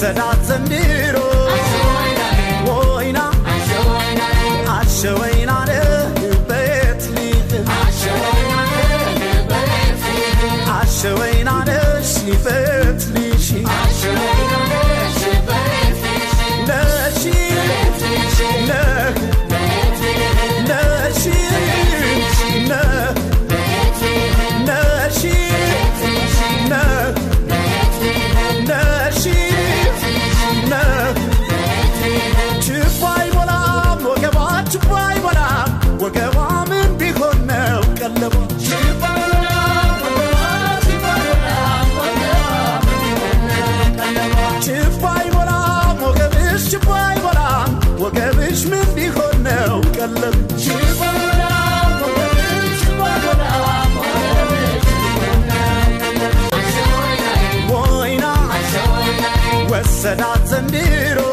ወሰዳት ዘንድሮ ወይና አሸወይና ልቤት ሊት አሸወይና ሽበት ሊሽ ወገብሽ ምን ቢሆን ነው ቀለብ ወይና ወሰዳት ዘንድሮ